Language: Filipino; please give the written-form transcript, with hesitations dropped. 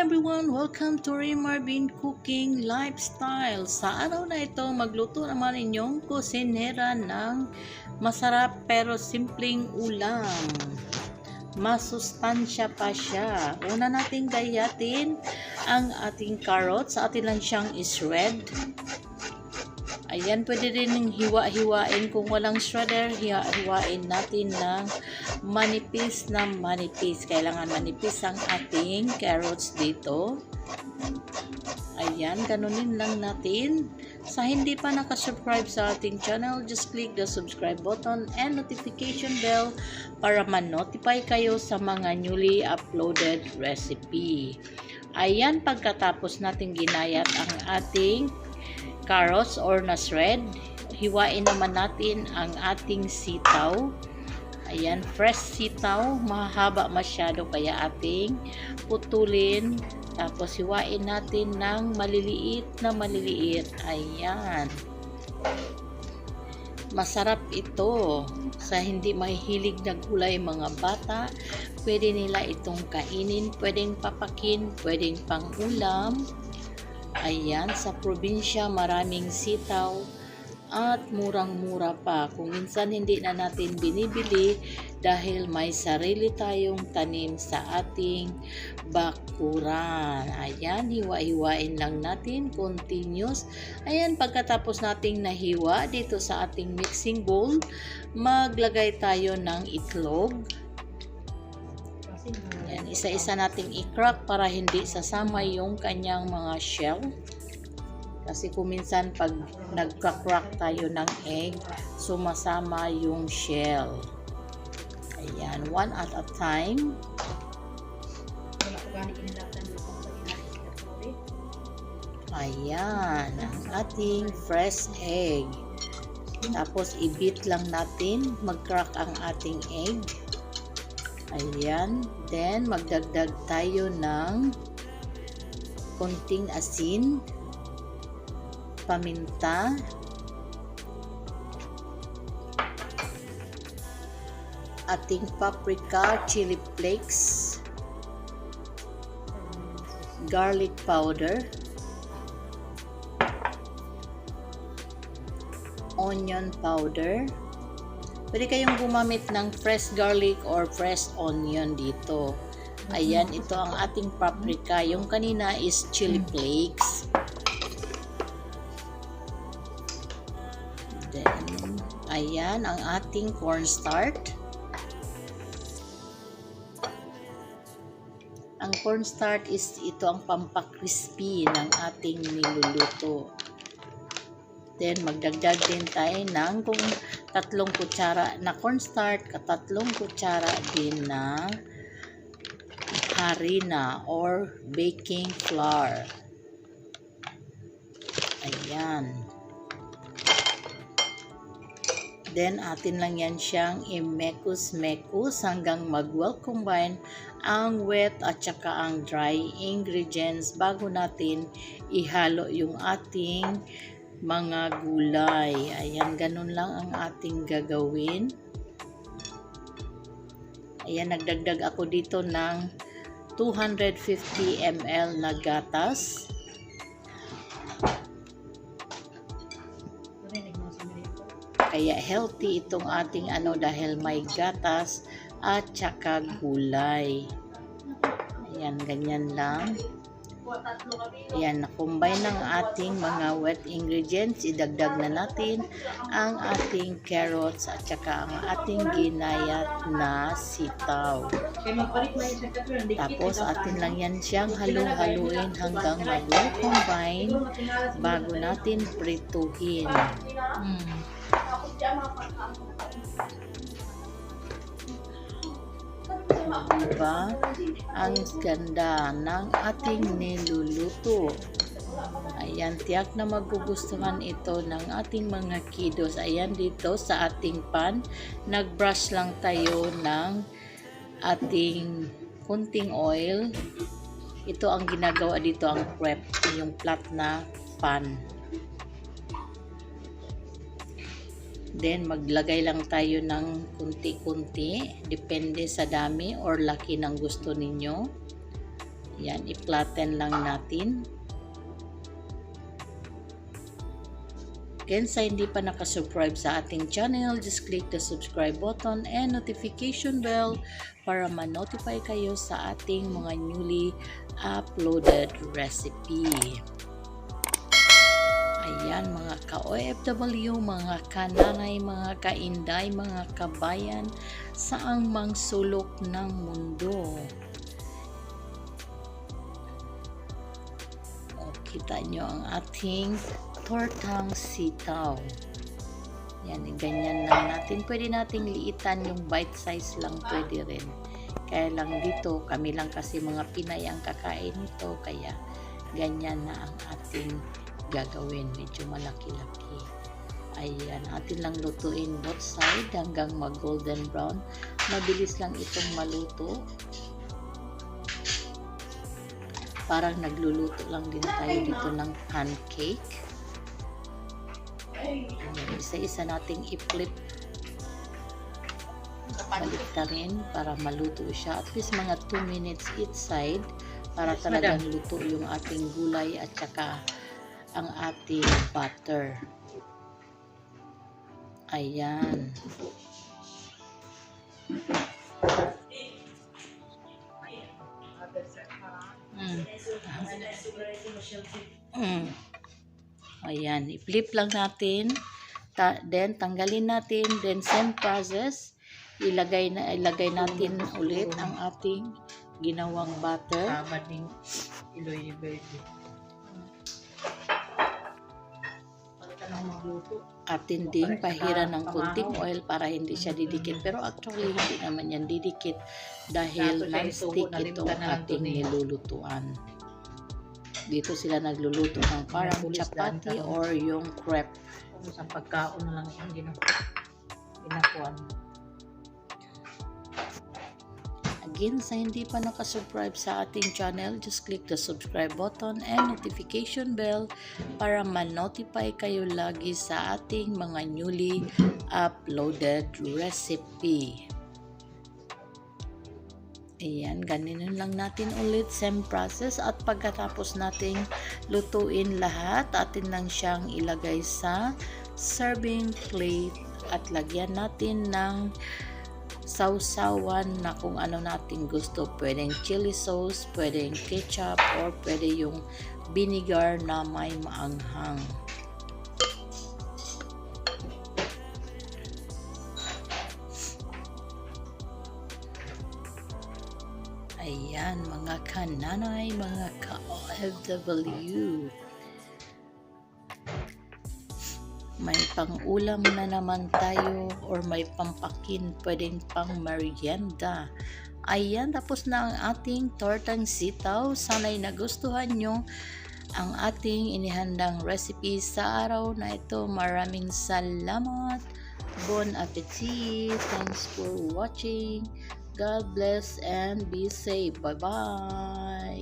everyone! Welcome to Ray Marvin Cooking Lifestyle. Sa araw na ito, magluto naman inyong kusinera ng masarap pero simpleng ulam. Masustansya pa siya. Una nating gayatin ang ating carrots. Sa atin lang siyang is-shred. Ayan, pwede rin hiwa-hiwain kung walang shredder. Hiwain natin ng manipis na manipis. Kailangan manipis ang ating carrots dito. Ayan, ganunin lang natin. Sa hindi pa nakasubscribe sa ating channel, just click the subscribe button and notification bell para ma-notify kayo sa mga newly uploaded recipe. Ayan, pagkatapos natin ginayat ang ating carrots or na-shred, hiwain naman natin ang ating sitaw. Ayan, fresh sitaw, mahaba masyado kaya ating putulin. Tapos hiwain natin ng maliliit na maliliit. Ayan. Masarap ito. Sa hindi mahilig na gulay mga bata, pwede nila itong kainin, pwedeng papakin, pwedeng pang-ulam. Ayan, sa probinsya maraming sitaw at murang-mura pa. Kung minsan hindi na natin binibili dahil may sarili tayong tanim sa ating bakuran. Ayan, hiwa-hiwain lang natin, continuous. Ayan, pagkatapos nating nahiwa dito sa ating mixing bowl, maglagay tayo ng itlog. Ayan, isa-isa nating i-crack para hindi sasama yung kanyang mga shell. Kasi kung minsan pag nagka-crack tayo ng egg, sumasama yung shell. Ayan, one at a time. Ayan, ang ating fresh egg. Tapos i-beat lang natin, mag-crack ang ating egg. Ayan, then magdagdag tayo ng konting asin, paminta, ating paprika, chili flakes, garlic powder, onion powder. Pwede kayong gumamit ng fresh garlic or fresh onion dito. Ayan, ito ang ating paprika. Yung kanina is chili flakes. Then, ayan, ang ating cornstarch. Ang cornstarch is ito ang pampakrispy ng ating niluluto. Then, magdagdag din tayo ng kung 3 kutsara na cornstarch, 3 kutsara din na harina or baking flour. Ayan. Then, atin lang yan siyang i-mekus-mekus hanggang mag-well combine ang wet at saka ang dry ingredients bago natin ihalo yung ating mga gulay. Ayan, ganun lang ang ating gagawin. Ayan, nagdagdag ako dito ng 250 ml na gatas. Kaya healthy itong ating dahil may gatas at saka gulay. Ayan, ganyan lang. Ayan, na-combine ng ating mga wet ingredients. Idagdag na natin ang ating carrots at saka ang ating ginayat na sitaw. Tapos atin lang yan siyang halu-haluin hanggang mag-well combine bago natin prituhin. Diba? Ang ganda ng ating niluluto. Ayan, tiyak na magugustuhan ito ng ating mga kiddos. Ayan, dito sa ating pan, nag-brush lang tayo ng ating kunting oil. Ito ang ginagawa dito, ang prep, yung flat na pan. Then, maglagay lang tayo ng kunti-kunti. Depende sa dami or laki ng gusto ninyo. Yan, i-flatten lang natin. Again, sa hindi pa nakasubscribe sa ating channel, just click the subscribe button and notification bell para ma-notify kayo sa ating mga newly uploaded recipe. Ayan, mga ka-OFW, mga kananay, mga kainday, mga kabayan, saang mang sulok ng mundo. O, kita nyo ang ating tortang sitaw. Yan, ganyan lang natin. Pwede nating liitan, yung bite size lang pwede rin. Kaya lang dito, kami lang kasi mga Pinay ang kakain nito, kaya ganyan na ang ating gagawin. Medyo malaki-laki. Ayan, atin lang lutuin both side hanggang mag golden brown. Mabilis lang itong maluto. Parang nagluluto lang din tayo dito ng pancake. Ayan, isa-isa nating i-flip. Balik na rin para maluto siya. At least mga 2 minutes each side para talagang luto yung ating gulay at saka ang ating butter. Ayan. Ayan, i-flip lang natin. Then tanggalin natin, then same process. Ilagay natin ulit ang ating ginawang butter. Atin ding pahiran ng kunting oil para hindi siya didikit. Pero actually hindi naman yan didikit dahil non-stick itong ating nilulutuan. Dito sila nagluluto ng parang chapati or yung crepe. Sa pagkaon na lang ang ginakuan. Again, sa hindi pa nakasubscribe sa ating channel, just click the subscribe button and notification bell para ma-notify kayo lagi sa ating mga newly uploaded recipe. Ayan, ganinin lang natin ulit, same process, at pagkatapos nating lutuin lahat, atin lang siyang ilagay sa serving plate at lagyan natin ng sausawan na kung ano natin gusto. Pwedeng chili sauce, pwedeng ketchup, or pwede yung vinegar na may maanghang. Ayan, mga kananay, mga ka-OFW. May pang-ulam na naman tayo or may pampakin, pwedeng pang merienda. Ayan, tapos na ang ating tortang sitaw. Sana'y nagustuhan nyo ang ating inihandang recipe sa araw na ito. Maraming salamat. Bon appetit. Thanks for watching. God bless and be safe. Bye-bye.